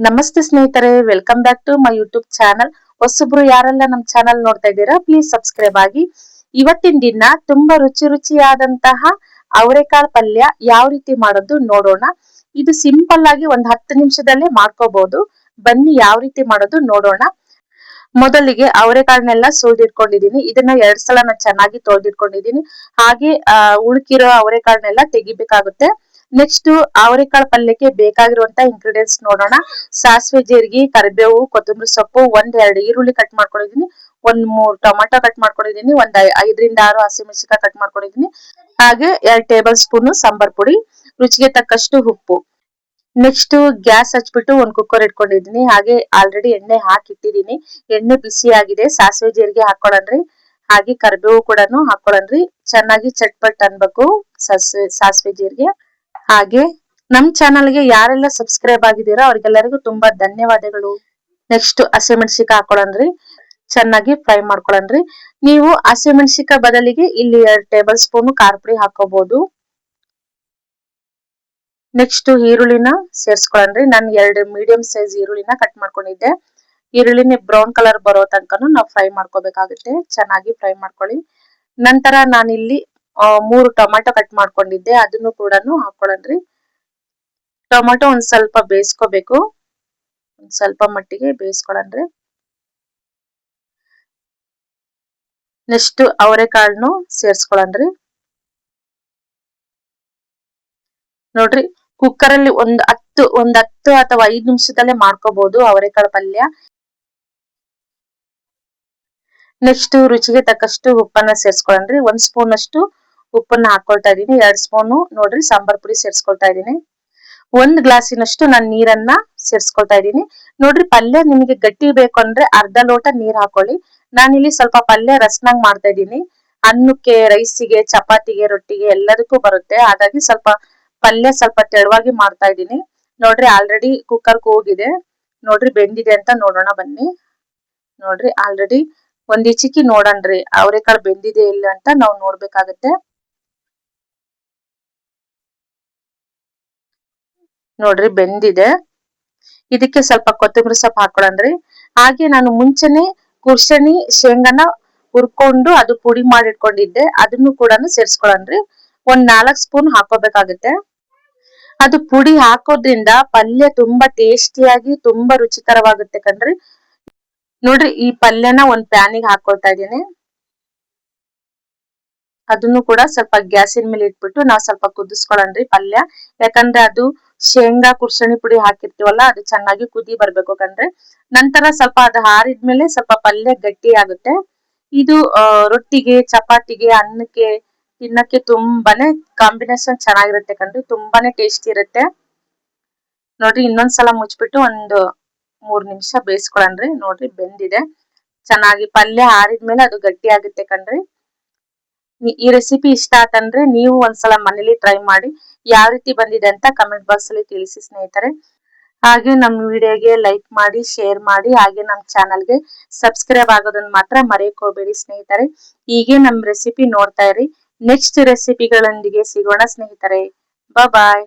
ನಮಸ್ತೆ ಸ್ನೇಹಿತರೆ, welcome back to my YouTube channel. ಹೊಸಬ್ರು ಯಾರೆಲ್ಲ ನಮ್ಮ ಚಾನಲ್ ನೋಡ್ತಾ ಇದ್ದೀರಾ, ಪ್ಲೀಸ್ ಸಬ್ಸ್ಕ್ರೈಬ್ ಆಗಿ. ಇವತ್ತಿನ ದಿನ ತುಂಬಾ ರುಚಿಯಾದಂತಹ ಅವರೆಕಾಳು ಪಲ್ಯ ಯಾವ ರೀತಿ ಮಾಡೋದು ನೋಡೋಣ. ಇದು ಸಿಂಪಲ್ ಆಗಿ ಒಂದ್ 10 ನಿಮಿಷದಲ್ಲೇ ಮಾಡ್ಕೋಬಹುದು. ಬನ್ನಿ ಯಾವ ರೀತಿ ಮಾಡೋದು ನೋಡೋಣ. ಮೊದಲಿಗೆ ಅವರೆಕಾಳನ್ನೆಲ್ಲ ಸುಲಿದಿಟ್ಕೊಂಡಿದೀನಿ. ಇದನ್ನ 2 ಸಲ ನಾನು ಚೆನ್ನಾಗಿ ತೊಳೆದಿಟ್ಕೊಂಡಿದೀನಿ. ಹಾಗೆ ಉಳ್ಕಿರೋ ಅವರೆಕಾಳನ್ನೆಲ್ಲ ತೆಗಿಬೇಕಾಗುತ್ತೆ. ನೆಕ್ಸ್ಟ್ ಅವರೆಕಾಳು ಪಲ್ಯಕ್ಕೆ ಬೇಕಾಗಿರುವಂತ ಇಂಗ್ರೀಡಿಯೆಂಟ್ಸ್ ನೋಡೋಣ. ಸಾಸಿವೆ, ಜೀರಿಗೆ, ಕರಿಬೇವು, ಕೊತ್ತಂಬರಿ ಸೊಪ್ಪು, 1-2 ಈರುಳ್ಳಿ ಕಟ್ ಮಾಡ್ಕೊಂಡಿದೀನಿ, 1-3 ಟೊಮೆಟೊ ಕಟ್ ಮಾಡ್ಕೊಂಡಿದೀನಿ, 5ರಿಂದ 6 ಹಸಿಮೆಣಸಿನಕಾಯಿ ಕಟ್ ಮಾಡ್ಕೊಂಡಿದೀನಿ, ಹಾಗೆ 2 ಟೇಬಲ್ ಸ್ಪೂನ್ ಸಾಂಬಾರ್ ಪುಡಿ, ರುಚಿಗೆ ತಕ್ಕಷ್ಟು ಉಪ್ಪು. ನೆಕ್ಸ್ಟ್ ಗ್ಯಾಸ್ ಹಚ್ಬಿಟ್ಟು ಒಂದ್ ಕುಕ್ಕರ್ ಇಟ್ಕೊಂಡಿದೀನಿ. ಹಾಗೆ ಆಲ್ರೆಡಿ ಎಣ್ಣೆ ಹಾಕಿಟ್ಟಿದೀನಿ. ಎಣ್ಣೆ ಬಿಸಿ ಆಗಿದೆ. ಸಾಸಿವೆ, ಜೀರಿಗೆ ಹಾಕೊಳ್ಳಣ್ರಿ. ಹಾಗೆ ಕರಿಬೇವು ಕೂಡ ಹಾಕೊಳ್ಳಣ್ರಿ. ಚೆನ್ನಾಗಿ ಚಟ್ಪಟ್ ಅನ್ಬೇಕು ಸಾಸಿವೆ ಜೀರಿಗೆ. ಹಾಗೆ ನಮ್ ಚಾನಲ್ಗೆ ಯಾರೆಲ್ಲ ಸಬ್ಸ್ಕ್ರೈಬ್ ಆಗಿದ್ದೀರಾ ಅವ್ರಿಗೆಲ್ಲರಿಗೂ ತುಂಬಾ ಧನ್ಯವಾದಗಳು. ನೆಕ್ಸ್ಟ್ ಹಸಿಮೆಣಸಿನಕಾಯಿ ಹಾಕೊಳ್ಳಣ್ರಿ. ಚೆನ್ನಾಗಿ ಫ್ರೈ ಮಾಡ್ಕೊಳ್ಳಣ್ರಿ. ನೀವು ಹಸಿಮೆಣಸಿನಕಾಯಿ ಬದಲಿಗೆ ಇಲ್ಲಿ 2 ಟೇಬಲ್ ಸ್ಪೂನ್ ಖಾರ ಪುಡಿ ಹಾಕೋಬಹುದು. ನೆಕ್ಸ್ಟ್ ಈರುಳ್ಳಿನ ಸೇರ್ಸ್ಕೊಳ್ಳಣ್ರಿ. ನಾನು 2 ಮೀಡಿಯಂ ಸೈಜ್ ಈರುಳ್ಳಿನ ಕಟ್ ಮಾಡ್ಕೊಂಡಿದ್ದೆ. ಈರುಳ್ಳಿನ ಬ್ರೌನ್ ಕಲರ್ ಬರೋ ತನಕನು ನಾವು ಫ್ರೈ ಮಾಡ್ಕೋಬೇಕಾಗುತ್ತೆ. ಚೆನ್ನಾಗಿ ಫ್ರೈ ಮಾಡ್ಕೊಳ್ಳಿ. ನಂತರ ನಾನಿಲ್ಲಿ 3 ಟೊಮೆಟೊ ಕಟ್ ಮಾಡ್ಕೊಂಡಿದ್ದೆ, ಅದನ್ನು ಕೂಡ ಹಾಕೊಳ್ಳಣ್ರಿ. ಟೊಮೆಟೊ ಒಂದ್ ಸ್ವಲ್ಪ ಬೇಯಿಸ್ಕೋಬೇಕು. ಒಂದ್ ಸ್ವಲ್ಪ ಮಟ್ಟಿಗೆ ಬೇಯಿಸ್ಕೊಳ್ಳಣ್ರಿ. ನೆಕ್ಸ್ಟ್ ಅವರೆಕಾಳನ್ನು ಸೇರ್ಸ್ಕೊಳ್ಳಣ್ರಿ. ನೋಡ್ರಿ, ಕುಕ್ಕರ್ ಅಲ್ಲಿ ಒಂದ್ 10 ಅಥವಾ 5 ನಿಮಿಷದಲ್ಲೇ ಮಾಡ್ಕೋಬಹುದು ಅವರೆಕಾಳು ಪಲ್ಯ. ನೆಕ್ಸ್ಟ್ ರುಚಿಗೆ ತಕ್ಕಷ್ಟು ಉಪ್ಪನ್ನ ಸೇರ್ಸ್ಕೊಳ್ಳಣ್ರಿ. 1 ಸ್ಪೂನ್ ಅಷ್ಟು ಉಪ್ಪನ್ನ ಹಾಕೊಳ್ತಾ ಇದೀನಿ. 2 ಸ್ಪೂನ್ ನೋಡ್ರಿ ಸಾಂಬಾರ್ ಪುಡಿ ಸೇರ್ಸ್ಕೊಳ್ತಾ ಇದೀನಿ. 1 ಗ್ಲಾಸಿನಷ್ಟು ನಾನು ನೀರನ್ನ ಸೇರ್ಸ್ಕೊಳ್ತಾ ಇದೀನಿ. ನೋಡ್ರಿ, ಪಲ್ಯ ನಿಮಗೆ ಗಟ್ಟಿ ಬೇಕು ಅಂದ್ರೆ ಅರ್ಧ ಲೋಟ ನೀರ್ ಹಾಕೊಳ್ಳಿ. ನಾನಿಲ್ಲಿ ಸ್ವಲ್ಪ ಪಲ್ಯ ರಸನಾಗ್ ಮಾಡ್ತಾ ಇದೀನಿ. ಅನ್ನಕ್ಕೆ, ರೈಸಿಗೆ, ಚಪಾತಿಗೆ, ರೊಟ್ಟಿಗೆ ಎಲ್ಲದಕ್ಕೂ ಬರುತ್ತೆ. ಹಾಗಾಗಿ ಪಲ್ಯ ಸ್ವಲ್ಪ ತೆಳುವಾಗಿ ಮಾಡ್ತಾ ಇದೀನಿ. ನೋಡ್ರಿ, ಆಲ್ರೆಡಿ ಕುಕ್ಕರ್ ಕೂಗಿದೆ. ನೋಡ್ರಿ, ಬೆಂದಿದೆ ಅಂತ ನೋಡೋಣ ಬನ್ನಿ. ನೋಡ್ರಿ, ಆಲ್ರೆಡಿ ಒಂದ್ ಇಚಿಕಿ ನೋಡಣ್ರಿ ಅವರೆಕಾಳು ಬೆಂದಿದೆ ಇಲ್ಲ ಅಂತ ನಾವು ನೋಡ್ಬೇಕಾಗತ್ತೆ. ನೋಡ್ರಿ, ಬೆಂದಿದೆ. ಇದಕ್ಕೆ ಸ್ವಲ್ಪ ಕೊತ್ತಂಬರಿ ಸೊಪ್ಪು ಹಾಕೊಳ್ಳಣ್ರಿ. ಹಾಗೆ ನಾನು ಮುಂಚೆನೆ ಕುರ್ಷಣಿ ಶೇಂಗಾನ ಹುರ್ಕೊಂಡು ಅದು ಪುಡಿ ಮಾಡಿ ಇಟ್ಕೊಂಡಿದ್ದೆ, ಅದನ್ನು ಕೂಡ ಸೇರ್ಸ್ಕೊಳ್ಳಣ್ರಿ. 4 ಸ್ಪೂನ್ ಹಾಕೋಬೇಕಾಗುತ್ತೆ. ಅದು ಪುಡಿ ಹಾಕೋದ್ರಿಂದ ಪಲ್ಯ ತುಂಬಾ ಟೇಸ್ಟಿಯಾಗಿ ತುಂಬಾ ರುಚಿಕರವಾಗುತ್ತೆ ಕಣ್ರಿ. ನೋಡ್ರಿ, ಈ ಪಲ್ಯನ ಒಂದ್ ಪ್ಯಾನಿಗೆ ಹಾಕೊಳ್ತಾ ಇದೀನಿ. ಅದನ್ನು ಕೂಡ ಸ್ವಲ್ಪ ಗ್ಯಾಸಿನ ಮೇಲೆ ಇಟ್ಬಿಟ್ಟು ನಾವು ಸ್ವಲ್ಪ ಕುದಿಸ್ಕೊಳ್ಳಣ್ರಿ ಪಲ್ಯ. ಯಾಕಂದ್ರೆ ಅದು ಶೇಂಗಾ ಕುರ್ಷಣಿ ಪುಡಿ ಹಾಕಿರ್ತೀವಲ್ಲ, ಅದು ಚೆನ್ನಾಗಿ ಕುದಿ ಬರ್ಬೇಕು ಕಣ್ರಿ. ನಂತರ ಸ್ವಲ್ಪ ಅದು ಹಾರಿದ್ಮೇಲೆ ಸ್ವಲ್ಪ ಪಲ್ಯ ಗಟ್ಟಿ ಆಗುತ್ತೆ. ಇದು ರೊಟ್ಟಿಗೆ, ಚಪಾತಿಗೆ, ಅನ್ನಕ್ಕೆ ತಿನ್ನಕ್ಕೆ ತುಂಬಾನೇ ಕಾಂಬಿನೇಷನ್ ಚೆನ್ನಾಗಿರುತ್ತೆ ಕಣ್ರಿ. ತುಂಬಾನೇ ಟೇಸ್ಟಿ ಇರುತ್ತೆ. ನೋಡ್ರಿ, ಇನ್ನೊಂದ್ಸಲ ಮುಚ್ಬಿಟ್ಟು 3 ನಿಮಿಷ ಬೇಯಿಸ್ಕೊಳಣ್ರಿ. ನೋಡ್ರಿ, ಬೆಂದಿದೆ ಚೆನ್ನಾಗಿ. ಪಲ್ಯ ಆರಿದ್ಮೇಲೆ ಅದು ಗಟ್ಟಿ ಆಗುತ್ತೆ ಕಣ್ರಿ. ಈ ರೆಸಿಪಿ ಇಷ್ಟ ಆತಂದ್ರೆ ನೀವು ಒಂದ್ಸಲ ಮನೇಲಿ ಟ್ರೈ ಮಾಡಿ. ಯಾವ ರೀತಿ ಬಂದಿದೆ ಅಂತ ಕಮೆಂಟ್ ಬಾಕ್ಸ್ ಅಲ್ಲಿ ತಿಳಿಸಿ ಸ್ನೇಹಿತರೆ. ಹಾಗೆ ನಮ್ಮ ವಿಡಿಯೋಗೆ ಲೈಕ್ ಮಾಡಿ, ಶೇರ್ ಮಾಡಿ, ಹಾಗೆ ನಮ್ಮ ಚಾನಲ್ಗೆ ಸಬ್ಸ್ಕ್ರೈಬ್ ಆಗೋದನ್ನ ಮಾತ್ರ ಮರೆಯಕ್ ಹೋಗ್ಬೇಡಿ ಸ್ನೇಹಿತರೆ. ಹೀಗೆ ನಮ್ಮ ರೆಸಿಪಿ ನೋಡ್ತಾ ಇರಿ. ನೆಕ್ಸ್ಟ್ ರೆಸಿಪಿಗಳೊಂದಿಗೆ ಸಿಗೋಣ ಸ್ನೇಹಿತರೆ. ಬಾಯ್.